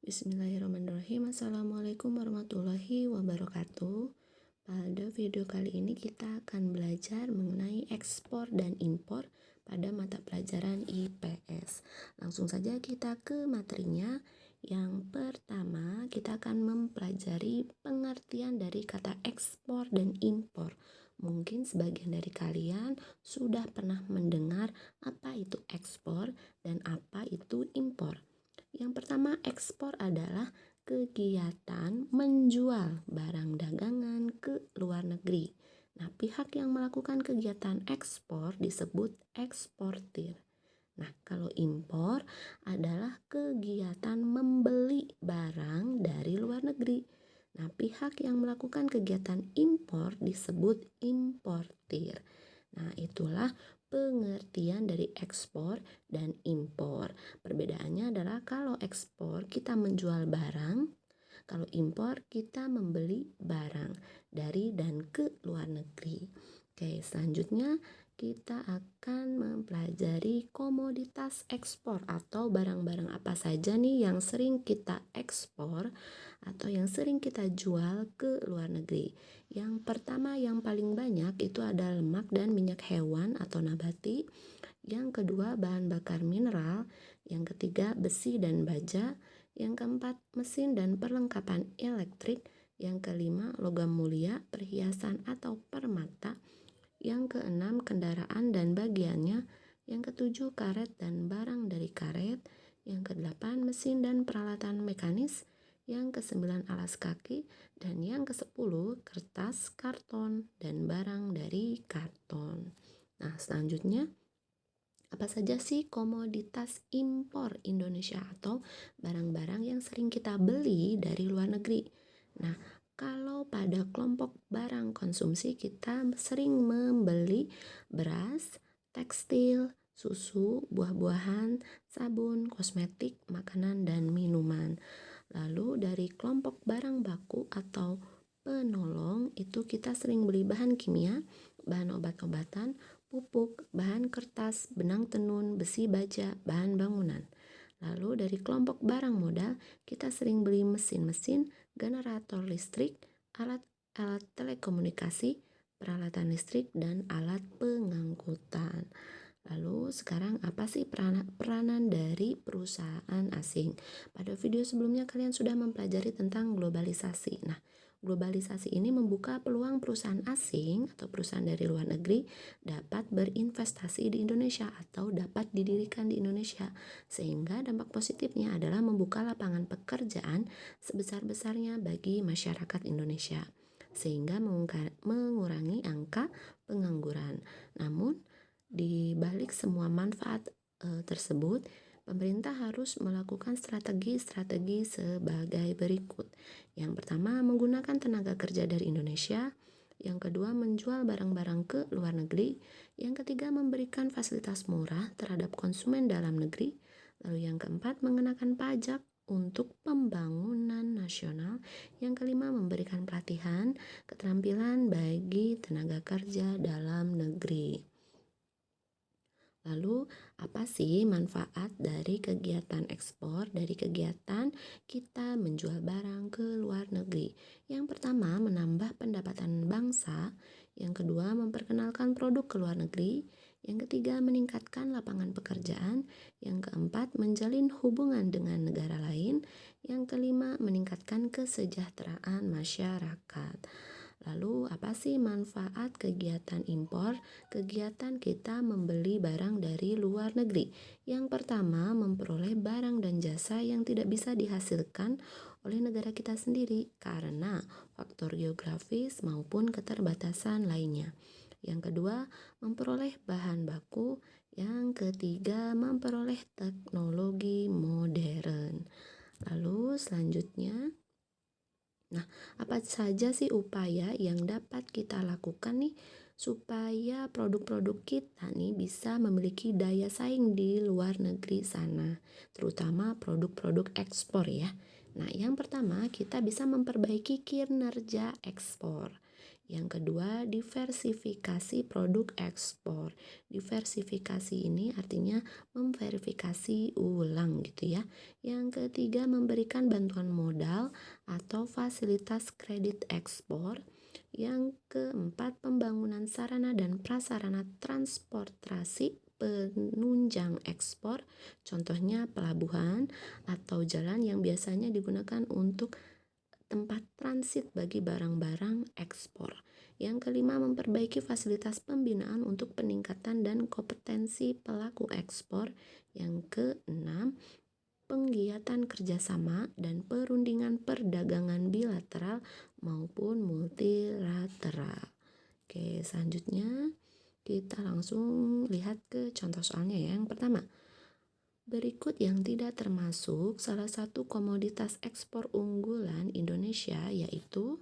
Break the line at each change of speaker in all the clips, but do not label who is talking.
Bismillahirrahmanirrahim. Assalamualaikum warahmatullahi wabarakatuh. Pada video kali ini kita akan belajar mengenai ekspor dan impor pada mata pelajaran IPS. Langsung saja kita ke materinya. Yang pertama, kita akan mempelajari pengertian dari kata ekspor dan impor. Mungkin sebagian dari kalian sudah pernah mendengar apa itu ekspor dan apa itu impor. Yang pertama, ekspor adalah kegiatan menjual barang dagangan ke luar negeri. Nah, pihak yang melakukan kegiatan ekspor disebut eksportir. Nah, kalau impor adalah kegiatan membeli barang dari luar negeri. Nah, pihak yang melakukan kegiatan impor disebut importir. Nah, itulah pengertian dari ekspor dan impor. Perbedaannya adalah kalau ekspor kita menjual barang, kalau impor kita membeli barang dari dan ke luar negeri. Oke, selanjutnya kita akan mempelajari komoditas ekspor atau barang-barang apa saja nih yang sering kita ekspor atau yang sering kita jual ke luar negeri. Yang pertama yang paling banyak itu ada lemak dan minyak hewan atau nabati. Yang kedua bahan bakar mineral. Yang ketiga besi dan baja. Yang keempat mesin dan perlengkapan elektrik. Yang kelima logam mulia, perhiasan atau permata. Yang keenam kendaraan dan bagiannya. Yang ketujuh karet dan barang dari karet. Yang kedelapan mesin dan peralatan mekanis. Yang kesembilan alas kaki. Dan yang kesepuluh kertas, karton, dan barang dari karton. Nah, selanjutnya apa saja sih komoditas impor Indonesia atau barang-barang yang sering kita beli dari luar negeri? Nah, kalau pada kelompok barang konsumsi kita sering membeli beras, tekstil, susu, buah-buahan, sabun, kosmetik, makanan, dan minuman. Lalu dari kelompok barang baku atau penolong itu kita sering beli bahan kimia, bahan obat-obatan, pupuk, bahan kertas, benang tenun, besi baja, bahan bangunan. Lalu dari kelompok barang modal, kita sering beli mesin-mesin, generator listrik, alat telekomunikasi, peralatan listrik, dan alat pengangkutan. Lalu sekarang apa sih peranan dari perusahaan asing? Pada video sebelumnya kalian sudah mempelajari tentang globalisasi. Nah, globalisasi ini membuka peluang perusahaan asing atau perusahaan dari luar negeri dapat berinvestasi di Indonesia atau dapat didirikan di Indonesia. Sehingga dampak positifnya adalah membuka lapangan pekerjaan sebesar-besarnya bagi masyarakat Indonesia. Sehingga mengurangi angka pengangguran. Namun, di balik semua manfaat tersebut, pemerintah harus melakukan strategi-strategi sebagai berikut. Yang pertama, menggunakan tenaga kerja dari Indonesia. Yang kedua, menjual barang-barang ke luar negeri. Yang ketiga, memberikan fasilitas murah terhadap konsumen dalam negeri. Lalu yang keempat, mengenakan pajak untuk pembangunan nasional. Yang kelima, memberikan pelatihan keterampilan bagi tenaga kerja dalam negeri. Lalu, apa sih manfaat dari kegiatan ekspor, dari kegiatan kita menjual barang ke luar negeri? Yang pertama, menambah pendapatan bangsa. Yang kedua, memperkenalkan produk ke luar negeri. Yang ketiga, meningkatkan lapangan pekerjaan. Yang keempat, menjalin hubungan dengan negara lain. Yang kelima, meningkatkan kesejahteraan masyarakat. Lalu apa sih manfaat kegiatan impor? Kegiatan kita membeli barang dari luar negeri. Yang pertama, memperoleh barang dan jasa yang tidak bisa dihasilkan oleh negara kita sendiri karena faktor geografis maupun keterbatasan lainnya. Yang kedua, memperoleh bahan baku. Yang ketiga, memperoleh teknologi modern. Lalu selanjutnya, nah, apa saja sih upaya yang dapat kita lakukan nih supaya produk-produk kita nih bisa memiliki daya saing di luar negeri sana, terutama produk-produk ekspor ya. Nah, yang pertama kita bisa memperbaiki kinerja ekspor. Yang kedua, diversifikasi produk ekspor. Diversifikasi ini artinya memverifikasi ulang gitu ya. Yang ketiga, memberikan bantuan modal atau fasilitas kredit ekspor. Yang keempat, pembangunan sarana dan prasarana transportasi penunjang ekspor, contohnya pelabuhan atau jalan yang biasanya digunakan untuk tempat transit bagi barang-barang ekspor. Yang kelima, memperbaiki fasilitas pembinaan untuk peningkatan dan kompetensi pelaku ekspor. Yang keenam, penggiatan kerjasama dan perundingan perdagangan bilateral maupun multilateral. Oke, selanjutnya kita langsung lihat ke contoh soalnya ya. Yang pertama, berikut yang tidak termasuk salah satu komoditas ekspor unggulan Indonesia yaitu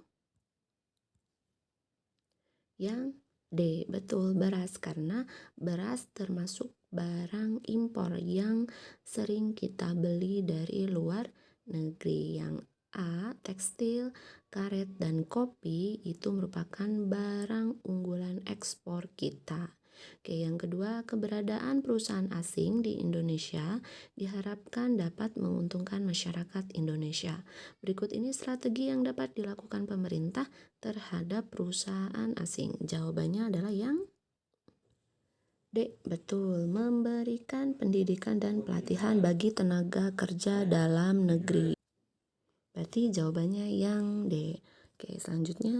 yang D, betul, beras, karena beras termasuk barang impor yang sering kita beli dari luar negeri. Yang A, tekstil, karet, dan kopi itu merupakan barang unggulan ekspor kita. Oke, yang kedua, keberadaan perusahaan asing di Indonesia diharapkan dapat menguntungkan masyarakat Indonesia. Berikut ini strategi yang dapat dilakukan pemerintah terhadap perusahaan asing. Jawabannya adalah yang D, betul, memberikan pendidikan dan pelatihan bagi tenaga kerja dalam negeri. Berarti jawabannya yang D. Oke, selanjutnya.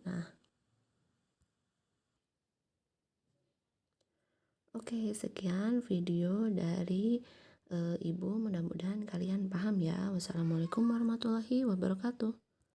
Nah, oke, sekian video dari Ibu. Mudah-mudahan kalian paham ya. Wassalamualaikum warahmatullahi wabarakatuh.